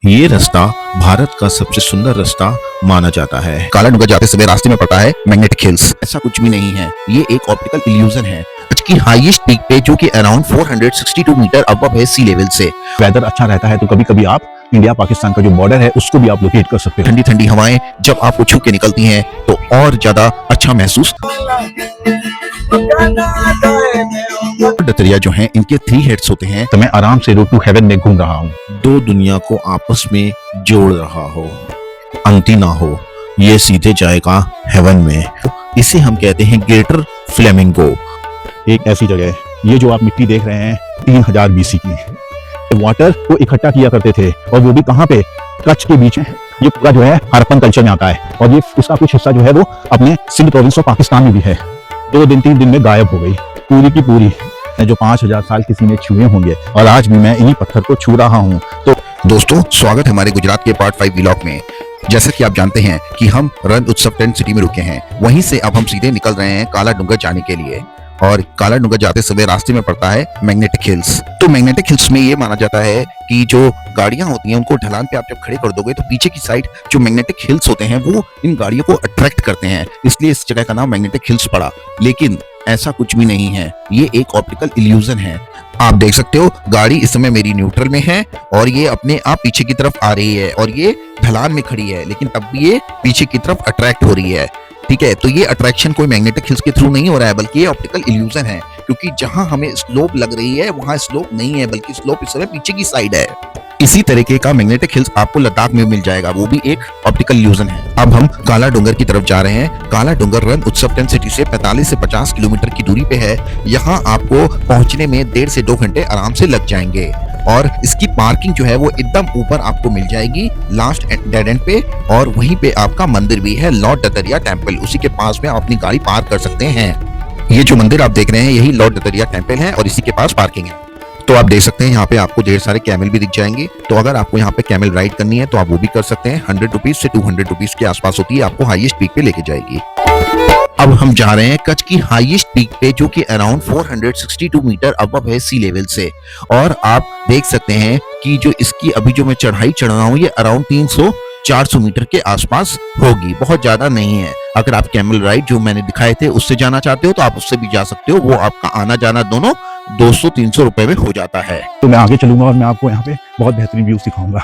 ये रास्ता भारत का सबसे सुंदर रास्ता माना जाता है। काला डूंगर जाते समय रास्ते में पड़ता है मैग्नेटिक हिल्स। ऐसा कुछ भी नहीं है, ये एक ऑप्टिकल इल्यूजन है। कच्छ की हाईएस्ट पीक पे जो कि अराउंड 462 मीटर अबव है सी लेवल से। वेदर अच्छा रहता है तो कभी कभी आप इंडिया पाकिस्तान का जो बॉर्डर है उसको भी आप लोकेट कर सकते हैं। ठंडी ठंडी हवाएं जब आपको छू के निकलती हैं तो और ज्यादा अच्छा महसूस। दतरिया जो हैं इनके 3 हेड्स होते हैं। तो मैं आराम से रोड टू हेवन में घूम रहा हूँ। दो दुनिया को आपस में जोड़ रहा हो, अंती ना हो, ये सीधे जाएगा हेवन में। इसे हम कहते हैं ग्रेटर फ्लेमिंगो। एक ऐसी जगह है, ये जो आप मिट्टी देख रहे हैं 3000 BC की। वाटर को इकट्ठा किया करते थे और वो भी कहाँ पे, कच्छ के बीच में। ये पूरा जो है हड़प्पन कल्चर में आता है और ये इसका कुछ हिस्सा जो है वो अपने सिंध प्रोविंस और पाकिस्तान में भी है। 2 दिन 3 दिन में गायब हो गई पूरी की पूरी। जो 5000 साल किसी ने छुए होंगे और आज भी मैं इन्हीं पत्थर को छू रहा हूँ। तो दोस्तों स्वागत है हमारे गुजरात के पार्ट 5 व्लॉग में। जैसे कि आप जानते हैं कि हम रण उत्सव टेंट सिटी में रुके हैं, वहीं से अब हम सीधे निकल रहे हैं काला डूंगर जाने के लिए। और काला डूंगर जाते समय रास्ते में पड़ता है मैग्नेटिक हिल्स। तो मैग्नेटिक हिल्स में ये माना जाता है कि जो गाड़ियां होती हैं उनको ढलान पे आप जब खड़े कर दोगे तो पीछे की साइड जो मैग्नेटिक हिल्स होते हैं वो इन गाड़ियों को अट्रैक्ट करते हैं, इसलिए इस जगह का नाम मैग्नेटिक हिल्स पड़ा। लेकिन ऐसा कुछ भी नहीं है, ये एक ऑप्टिकल इल्यूजन है। आप देख सकते हो गाड़ी इस समय मेरी न्यूट्रल में है और ये अपने आप पीछे की तरफ आ रही है और ये ढलान में खड़ी है, लेकिन तब भी ये पीछे की तरफ अट्रैक्ट हो रही है। ठीक है, तो ये अट्रैक्शन कोई मैग्नेटिक हिल्स के थ्रू नहीं हो रहा है, बल्कि ये ऑप्टिकल इल्यूजन है, क्योंकि जहां हमें स्लोप लग रही है वहां स्लोप नहीं है, बल्कि स्लोप इस समय पीछे की साइड है। इसी तरीके का मैग्नेटिक हिल्स आपको लद्दाख में मिल जाएगा, वो भी एक ऑप्टिकल इल्यूजन है। अब हम काला डूंगर की तरफ जा रहे हैं। काला डूंगर रण उत्सव टेंट सिटी से 45 से 50 किलोमीटर की दूरी पे है। यहाँ आपको पहुंचने में 1.5 से 2 घंटे आराम से लग जाएंगे और इसकी पार्किंग जो है वो एकदम ऊपर आपको मिल जाएगी लास्ट डेड एंड पे। और वहीं पे आपका मंदिर भी है, लॉर्ड दतरिया टेम्पल, उसी के पास में आप अपनी गाड़ी पार्क कर सकते हैं। ये जो मंदिर आप देख रहे हैं यही लॉर्ड दतरिया टेम्पल है और इसी के पास पार्किंग है। तो आप देख सकते हैं यहाँ पे आपको ढेर सारे कैमल भी दिख जाएंगे। तो अगर आपको यहाँ पे कैमल राइड करनी है तो आप वो भी कर सकते हैं। 100 रुपीज से 200 रुपीज के आसपास होती है, आपको हाईएस्ट पीक पे लेके जाएगी। अब हम जा रहे हैं कच्छ की हाईएस्ट पीक पे जो कि अराउंड 462 मीटर अबव है सी लेवल से। और आप देख सकते हैं कि जो इसकी अभी जो मैं चढ़ाई चढ़ रहा हूँ ये अराउंड 300-400 मीटर के आसपास होगी, बहुत ज्यादा नहीं है। अगर आप कैमल राइड जो मैंने दिखाए थे उससे जाना चाहते हो तो आप उससे भी जा सकते हो, वो आपका आना जाना दोनों 200-300 रुपए में हो जाता है। तो मैं आगे चलूंगा और मैं आपको यहाँ पे बहुत बेहतरीन व्यूज दिखाऊंगा।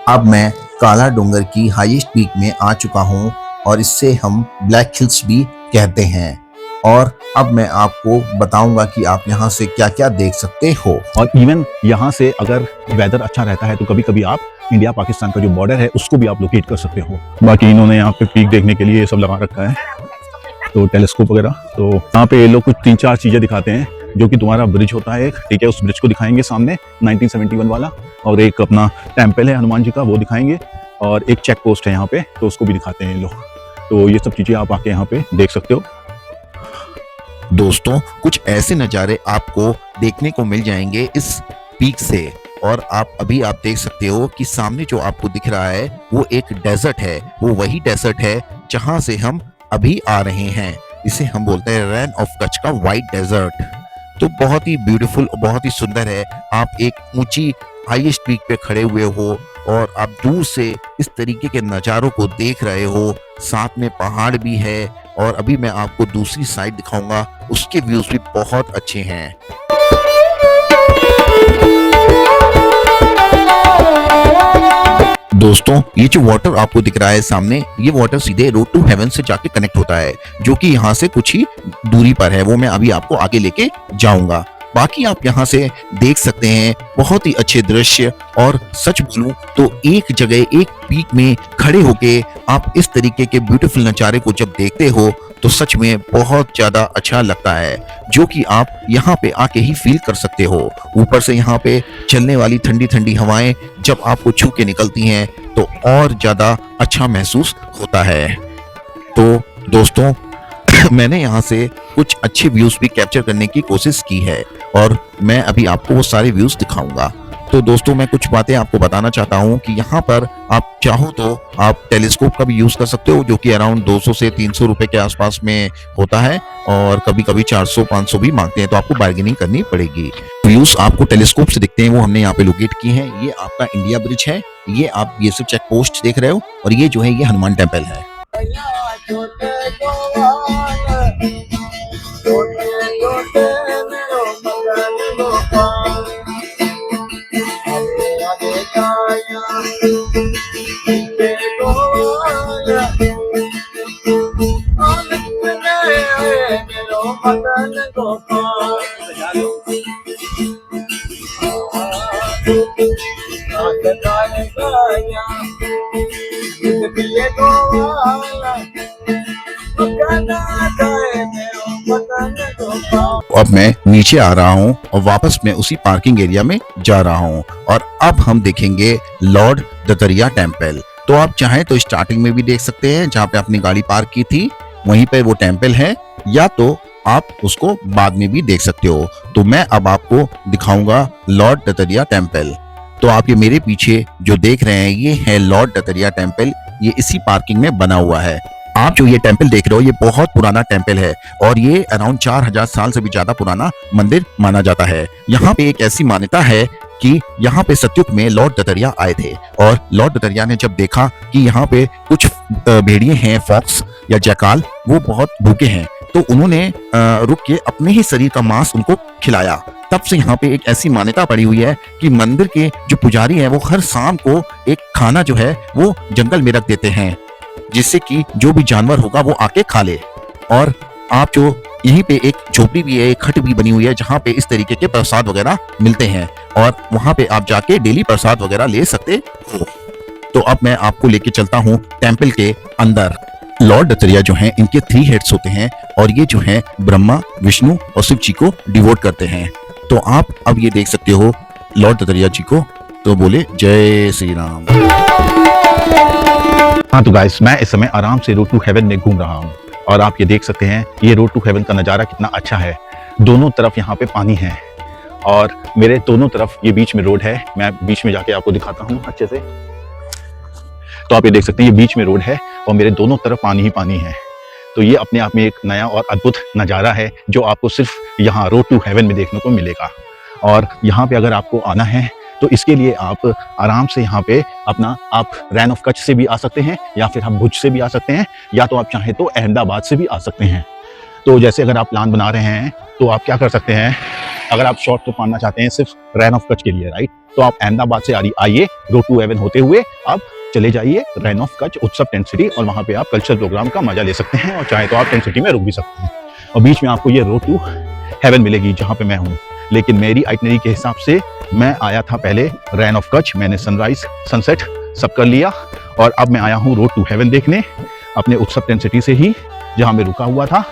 अब मैं काला डूंगर की हाईएस्ट पीक में आ चुका हूँ और इससे हम ब्लैक हिल्स भी कहते हैं। और अब मैं आपको बताऊंगा कि आप यहाँ से क्या क्या देख सकते हो। और इवन यहाँ से अगर वेदर अच्छा रहता है तो कभी कभी आप इंडिया पाकिस्तान का जो बॉर्डर है उसको भी आप लोकेट कर सकते हो। बाकी इन्होंने यहाँ पे पीक देखने के लिए ये सब लगा रखा है, तो टेलीस्कोप वगैरह। तो यहाँ पे ये लोग कुछ 3-4 चीजें दिखाते हैं, जो कि तुम्हारा ब्रिज होता है एक, ठीक है, उस ब्रिज को दिखाएंगे सामने 1971 वाला, और एक अपना टेम्पल है हनुमान जी का वो दिखाएंगे, और एक चेक पोस्ट है यहाँ पे तो उसको भी दिखाते हैं ये लोग। तो ये सब चीजें आप आके यहाँ पे देख सकते हो। दोस्तों कुछ ऐसे नज़ारे आपको देखने को मिल जाएंगे इस पीक से। और आप देख सकते हो कि सामने जो आपको दिख रहा है वो एक डेजर्ट है, वो वही डेजर्ट है जहां से हम अभी आ रहे हैं। इसे हम बोलते हैं रैन ऑफ कच्छ का व्हाइट डेजर्ट। तो बहुत ही ब्यूटीफुल, बहुत ही सुंदर है। आप एक ऊंची हाईएस्ट पीक पे खड़े हुए हो और आप दूर से इस तरीके के नज़ारों को देख रहे हो, साथ में पहाड़ भी है। और अभी मैं आपको दूसरी साइड दिखाऊंगा, उसके व्यूज भी बहुत अच्छे हैं। दोस्तों ये जो वाटर आपको दिख रहा है सामने, ये वाटर सीधे रोड टू हेवन से जाके कनेक्ट होता है, जो कि यहाँ से कुछ ही दूरी पर है। वो मैं अभी आपको आगे लेके जाऊंगा। बाकी आप यहाँ से देख सकते हैं बहुत ही अच्छे दृश्य। और सच बोलूं तो एक जगह एक पीक में खड़े होके आप इस तरीके के ब्यूटीफुल नज़ारे को जब देखते हो तो सच में बहुत ज्यादा अच्छा लगता है, जो कि आप यहाँ पे आके ही फील कर सकते हो। ऊपर से यहाँ पे चलने वाली ठंडी ठंडी हवाएं जब आपको छू के निकलती हैं तो और ज्यादा अच्छा महसूस होता है। तो दोस्तों मैंने यहाँ से कुछ अच्छे व्यूज भी कैप्चर करने की कोशिश की है और मैं अभी आपको वो सारे व्यूज दिखाऊंगा। तो दोस्तों मैं कुछ बातें आपको बताना चाहता हूँ कि यहाँ पर आप चाहो तो आप टेलीस्कोप का भी यूज कर सकते हो, जो कि अराउंड 200 से 300 रुपए के आसपास में होता है, और कभी कभी 400-500 भी मांगते हैं, तो आपको बार्गेनिंग करनी पड़ेगी। व्यूज आपको टेलीस्कोप से दिखते हैं वो हमने यहाँ पे लोकेट किए हैं। ये आपका इंडिया ब्रिज है, ये आप BSF चेक पोस्ट देख रहे हो, और ये जो है ये हनुमान टेम्पल है। अब मैं नीचे आ रहा हूँ और वापस मैं उसी पार्किंग एरिया में जा रहा हूँ, और अब हम देखेंगे लॉर्ड दतरिया टेम्पल। तो आप चाहें तो स्टार्टिंग में भी देख सकते हैं, जहाँ पे अपनी गाड़ी पार्क की थी वहीं पे वो टेम्पल है, या तो आप उसको बाद में भी देख सकते हो। तो मैं अब आपको दिखाऊंगा लॉर्ड दतरिया टेम्पल। तो आप ये मेरे पीछे जो देख रहे हैं ये है लॉर्ड दतरिया टेम्पल, ये इसी पार्किंग में बना हुआ है। आप जो ये टेम्पल देख रहे हो ये बहुत पुराना टेम्पल है, और ये अराउंड 4000 साल से भी ज्यादा पुराना मंदिर माना जाता है। यहाँ पे एक ऐसी मान्यता है कि यहाँ पे सतयुग में लॉर्ड दतरिया आए थे, और लॉर्ड दतरिया ने जब देखा कि यहाँ पे कुछ भेड़िए हैं, फॉक्स या जैकाल, वो बहुत भूखे हैं, तो उन्होंने रुक के अपने ही शरीर का मांस उनको खिलाया। तब से यहाँ पे एक ऐसी मान्यता पड़ी हुई है कि मंदिर के जो पुजारी हैं वो हर शाम को एक खाना जो है वो जंगल में रख देते हैं, जिससे कि जो भी जानवर होगा वो आके खा ले। और आप जो यहीं पे एक झोपड़ी भी है, एक हट भी बनी हुई है, जहाँ पे इस तरीके के प्रसाद वगैरह मिलते हैं, और वहां पे आप जाके डेली प्रसाद वगैरह ले सकते हो। तो अब मैं आपको लेके चलता हूँ टेम्पल के अंदर। लॉर्ड दतरिया जो हैं इनके 3 हेड्स होते हैं, और ये जो हैं ब्रह्मा, विष्णु और शिव जी को डिवोट करते हैं। तो आप अब ये देख सकते हो लॉर्ड दतरिया जी को, तो बोले जय श्री राम। हाँ तो गाइस, मैं इस समय आराम से रोड टू हेवन में घूम रहा हूँ, और आप ये देख सकते हैं ये रोड टू हेवन का नज़ारा कितना अच्छा है। दोनों तरफ यहाँ पे पानी है, और मेरे दोनों तरफ ये बीच में रोड है। मैं बीच में जाके आपको दिखाता हूँ अच्छे से। तो आप ये देख सकते हैं ये बीच में रोड है, और मेरे दोनों तरफ पानी ही पानी है। तो ये अपने आप में एक नया और अद्भुत नज़ारा है, जो आपको सिर्फ यहाँ रोड टू हेवन में देखने को मिलेगा। और यहाँ पे अगर आपको आना है तो इसके लिए आप आराम से यहाँ पे अपना आप रैन ऑफ कच्छ से भी आ सकते हैं, या फिर आप भुज से भी आ सकते हैं, या तो आप चाहें तो अहमदाबाद से भी आ सकते हैं। तो जैसे अगर आप प्लान बना रहे हैं तो आप क्या कर सकते हैं, अगर आप शॉर्ट ट्रिप मारना चाहते हैं सिर्फ रैन ऑफ कच्छ के लिए, राइट, तो आप अहमदाबाद से आइए, रोड टू हेवन होते हुए आप चले जाइए रैन ऑफ कच्छ उत्सव टेंट सिटी, और वहाँ पे आप कल्चरल प्रोग्राम का मजा ले सकते हैं, और चाहे तो आप टेंट सिटी में रुक भी सकते हैं। और बीच में आपको ये रोड टू हेवन मिलेगी जहाँ पे मैं हूँ। लेकिन मेरी आइटनरी के हिसाब से मैं आया था पहले रैन ऑफ कच्छ, मैंने सनराइज सनसेट सब कर लिया, और अब मैं आया हूँ रोड टू हेवन देखने अपने उत्सव टेंट सिटी से ही, जहाँ मैं रुका हुआ था।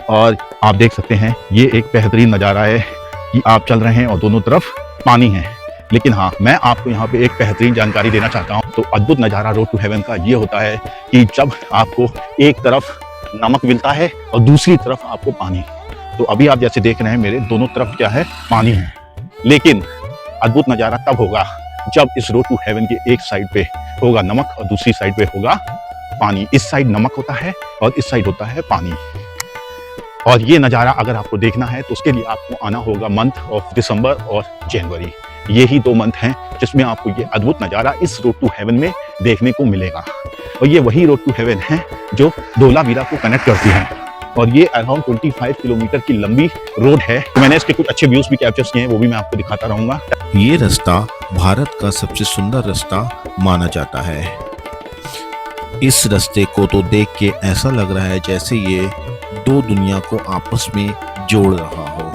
और आप देख सकते हैं ये एक बेहतरीन नज़ारा है कि आप चल रहे हैं और दोनों तरफ पानी है। लेकिन हाँ, मैं आपको यहाँ पे एक बेहतरीन जानकारी देना चाहता हूँ। तो अद्भुत नज़ारा रोड टू हेवन का ये होता है कि जब आपको एक तरफ नमक मिलता है और दूसरी तरफ आपको पानी। तो अभी आप जैसे देख रहे हैं मेरे दोनों तरफ क्या है, पानी है। लेकिन अद्भुत नज़ारा तब होगा जब इस रोड टू हेवन के एक साइड पे होगा नमक और दूसरी साइड पे होगा पानी। इस साइड नमक होता है और इस साइड होता है पानी। और ये नज़ारा अगर आपको देखना है तो उसके लिए आपको आना होगा मंथ ऑफ दिसंबर और जनवरी। ये ही 2 मंथ हैं जिसमें आपको ये अद्भुत नज़ारा इस रोड टू हेवन में देखने को मिलेगा। और ये वही रोड टू हेवन है जो धोलावीरा को कनेक्ट करती है, और ये अराउंड 25 किलोमीटर की लंबी रोड है। तो मैंने इसके कुछ अच्छे व्यूज भी कैप्चर किए हैं, वो भी मैं आपको दिखाता रहूंगा। ये रास्ता भारत का सबसे सुंदर रास्ता माना जाता है। इस रास्ते को तो देख के ऐसा लग रहा है जैसे ये 2 दुनिया को आपस में जोड़ रहा हो।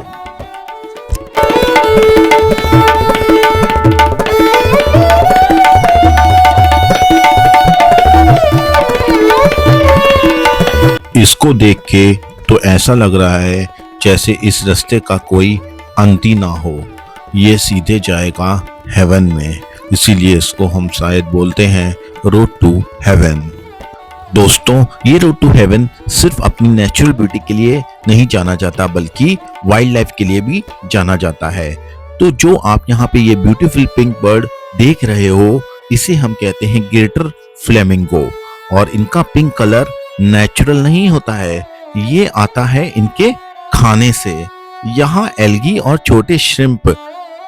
इसको देख के तो ऐसा लग रहा है जैसे इस रास्ते का कोई अंत ही ना हो, ये सीधे जाएगा हेवन में, इसीलिए इसको हम शायद बोलते हैं रोड टू हेवन। दोस्तों, ये रोड टू हेवन सिर्फ अपनी नेचुरल ब्यूटी के लिए नहीं जाना जाता, बल्कि वाइल्ड लाइफ के लिए भी जाना जाता है। तो जो आप यहाँ पे ये ब्यूटीफुल पिंक बर्ड देख रहे हो, इसे हम कहते हैं ग्रेटर फ्लेमिंगो। और इनका पिंक कलर नेचुरल नहीं होता है, ये आता है इनके खाने से। यहाँ एल्गी और छोटे श्रिम्प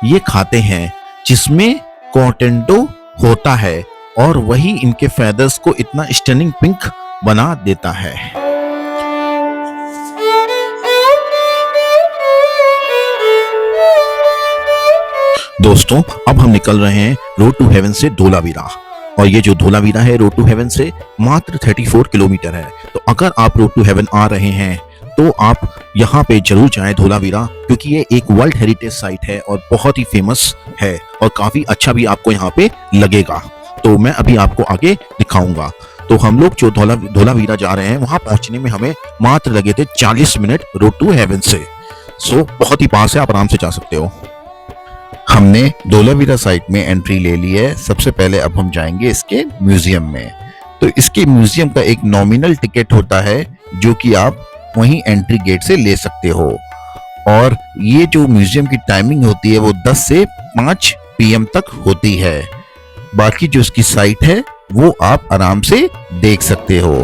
ये खाते हैं, जिसमें कॉटेंडो होता है, और वही इनके फेदर्स को इतना स्टनिंग पिंक बना देता है। दोस्तों, अब हम निकल रहे हैं रोड टू हेवन से धोलावीरा। और ये जो धोलावीरा है रोड टू हेवन से मात्र 34 किलोमीटर है। तो अगर आप रोड टू हेवन आ रहे हैं तो आप यहाँ पे जरूर जाएं धोलावीरा, क्योंकि ये एक वर्ल्ड हेरिटेज साइट है और बहुत ही फेमस है और काफी अच्छा भी आपको यहाँ पे लगेगा। तो मैं अभी आपको आगे दिखाऊंगा। तो हम लोग जो धोलावीरा जा रहे हैं वहां पहुंचने में हमें मात्र लगे थे 40 मिनट रोड टू हेवन से। सो बहुत ही पास है, आप आराम से जा सकते हो। हमने धोलावीरा साइट में एंट्री ले ली है। सबसे पहले अब हम जाएंगे इसके म्यूजियम में। तो इसके म्यूजियम का एक नॉमिनल टिकट होता है जो कि आप वहीं एंट्री गेट से ले सकते हो। और ये जो म्यूजियम की टाइमिंग होती है वो 10 से 5 PM तक होती है। बाकी जो इसकी साइट है वो आप आराम से देख सकते हो।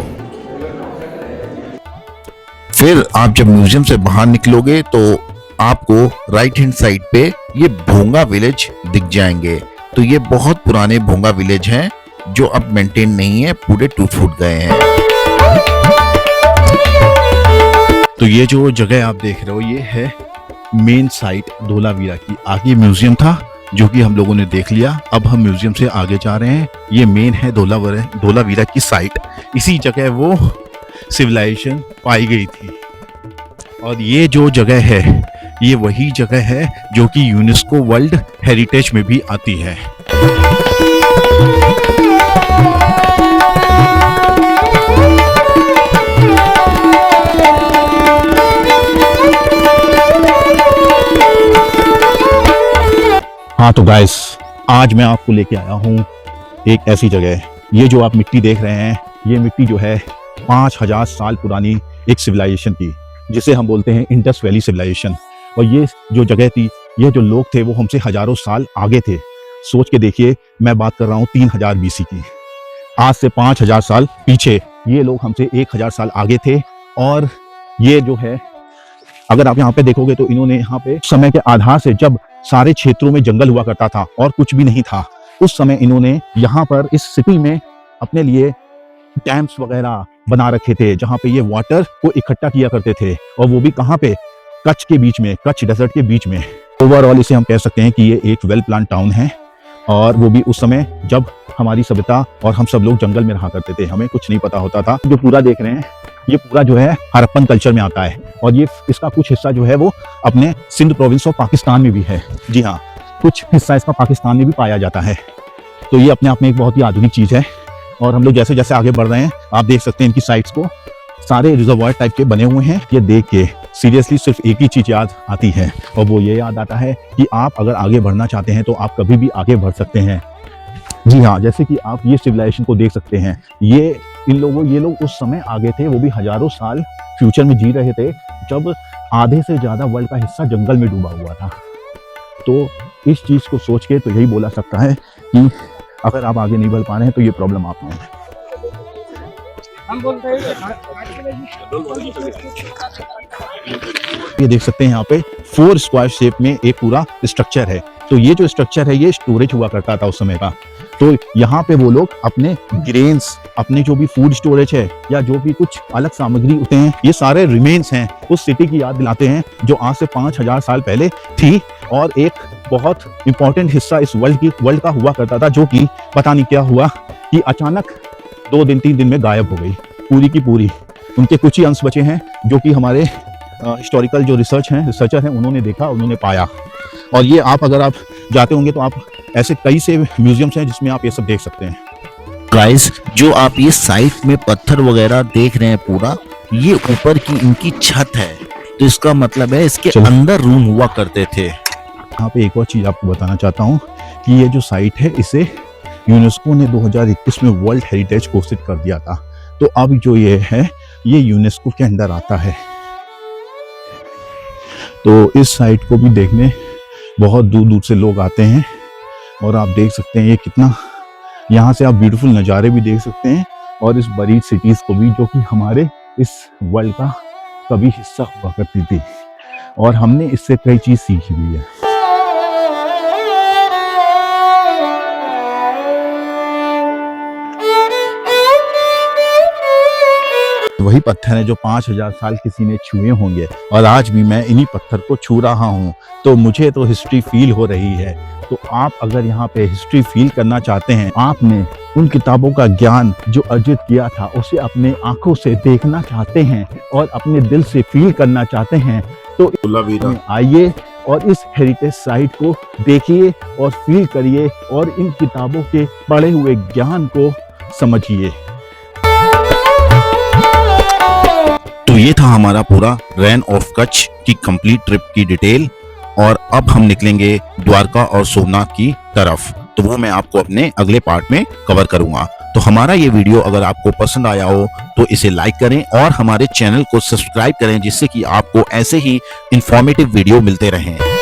फिर आप जब म्यूजियम से बाहर निकलोगे तो आपको राइट हैंड साइड पे ये भोंगा विलेज दिख जाएंगे। तो ये बहुत पुराने भोंगा विलेज हैं जो अब मेंटेन नहीं है, पूरे टूट फूट गए हैं। तो ये जो जगह आप देख रहे हो ये है मेन साइट धोलावीरा की। आगे म्यूजियम था जो कि हम लोगों ने देख लिया। अब हम म्यूजियम से आगे जा रहे हैं। ये मेन है धोलावीरा की साइट। इसी जगह वो सिविलाइजेशन पाई गई थी। और ये जो जगह है ये वही जगह है जो कि यूनेस्को वर्ल्ड हेरिटेज में भी आती है। हाँ तो गाइस, आज मैं आपको लेके आया हूँ एक ऐसी जगह। ये जो आप मिट्टी देख रहे हैं ये मिट्टी जो है 5000 साल पुरानी एक सिविलाइजेशन की, जिसे हम बोलते हैं इंडस वैली सिविलाइजेशन। और ये जो जगह थी, ये जो लोग थे वो हमसे हजारों साल आगे थे। सोच के देखिए, मैं बात कर रहा हूँ 3000 BC की। आज से 5000 साल पीछे ये लोग हमसे 1000 साल आगे थे। और ये जो है, अगर आप यहाँ पे देखोगे तो इन्होंने यहाँ पे समय के आधार से, जब सारे क्षेत्रों में जंगल हुआ करता था और कुछ भी नहीं था, उस समय इन्होंने यहाँ पर इस सिटी में अपने लिए डैम्स वगैरह बना रखे थे, जहाँ पे ये वाटर को इकट्ठा किया करते थे। और वो भी कहाँ पे? कच्छ के बीच में, कच्छ डेजर्ट के बीच में। ओवरऑल इसे हम कह सकते हैं कि ये एक वेल प्लान टाउन है। और वो भी उस समय जब हमारी सभ्यता और हम सब लोग जंगल में रहा करते थे, हमें कुछ नहीं पता होता था। जो पूरा देख रहे हैं ये पूरा जो है हड़प्पन कल्चर में आता है। और ये इसका कुछ हिस्सा जो है वो अपने सिंध प्रोविंस ऑफ पाकिस्तान में भी है। जी हाँ, कुछ हिस्सा इसका पाकिस्तान में भी पाया जाता है। तो ये अपने आप में एक बहुत ही आधुनिक चीज़ है। और हम लोग जैसे जैसे आगे बढ़ रहे हैं आप देख सकते हैं इनकी साइट्स को सारे रिजर्वायर टाइप के बने हुए हैं। ये देख के सीरियसली सिर्फ एक ही चीज़ याद आती है, और वो ये याद आता है कि आप अगर आगे बढ़ना चाहते हैं तो आप कभी भी आगे बढ़ सकते हैं। जी हाँ, जैसे कि आप ये सिविलाइजेशन को देख सकते हैं। ये लोग उस समय आगे थे, वो भी हजारों साल फ्यूचर में जी रहे थे, जब आधे से ज़्यादा वर्ल्ड का हिस्सा जंगल में डूबा हुआ था। तो इस चीज़ को सोच के तो यही बोला सकता है कि अगर आप आगे नहीं बढ़ पा रहे हैं तो ये प्रॉब्लम आप में है। ये देख सकते हैं यहाँ पे 4 स्क्वायर शेप में एक पूरा स्ट्रक्चर है। तो ये जो स्ट्रक्चर है ये स्टोरेज हुआ करता था उस समय का। तो यहाँ पे वो लोग अपने ग्रेन्स, अपने जो भी फूड स्टोरेज है या जो भी कुछ अलग सामग्री होते हैं, ये सारे रिमेन्स हैं उस सिटी की याद दिलाते हैं जो आज से 5000 साल पहले थी। और एक बहुत इंपॉर्टेंट हिस्सा इस वर्ल्ड का हुआ करता था, जो कि पता नहीं क्या हुआ कि अचानक 2 दिन 3 दिन में गायब हो गई पूरी की पूरी। उनके कुछ ही अंश बचे हैं जो कि हमारे हिस्टोरिकल जो रिसर्चर हैं उन्होंने देखा, उन्होंने पाया। और ये अगर आप जाते होंगे तो आप ऐसे कई से म्यूजियम्स हैं जिसमें आप ये सब देख सकते हैं। गाइस, जो आप ये साइट में पत्थर वगैरह देख रहे हैं पूरा, ये ऊपर की इनकी छत है। तो इसका मतलब है इसके अंदर रूम हुआ करते थे। यहाँ पे एक और चीज़ आपको बताना चाहता हूँ कि ये जो साइट है इसे यूनेस्को ने 2021 में वर्ल्ड हेरिटेज घोषित कर दिया था। तो अब जो ये है ये यूनेस्को के अंदर आता है। तो इस साइट को भी देखने बहुत दूर दूर से लोग आते हैं और आप देख सकते हैं ये कितना, यहाँ से आप ब्यूटीफुल नज़ारे भी देख सकते हैं और इस बरीड सिटीज़ को भी, जो कि हमारे इस वर्ल्ड का कभी हिस्सा हुआ करती थी और हमने इससे कई चीज़ सीखी भी है। वही पत्थर है जो 5000 साल किसी ने छुए होंगे और आज भी मैं इन्हीं पत्थर को छू रहा हूँ, तो मुझे तो हिस्ट्री फील हो रही है। तो आप अगर यहाँ पे हिस्ट्री फील करना चाहते हैं, आपने उन किताबों का ज्ञान जो अर्जित किया था उसे अपने आंखों से देखना चाहते हैं और अपने दिल से फील करना चाहते हैं, तो आइए और इस हेरिटेज साइट को देखिए और फील करिए और इन किताबों के पढ़े हुए ज्ञान को समझिए। तो ये था हमारा पूरा रैन ऑफ कच्छ की कंप्लीट ट्रिप की डिटेल, और अब हम निकलेंगे द्वारका और सोमनाथ की तरफ, तो वो मैं आपको अपने अगले पार्ट में कवर करूंगा। तो हमारा ये वीडियो अगर आपको पसंद आया हो तो इसे लाइक करें और हमारे चैनल को सब्सक्राइब करें, जिससे कि आपको ऐसे ही इंफॉर्मेटिव वीडियो मिलते रहें।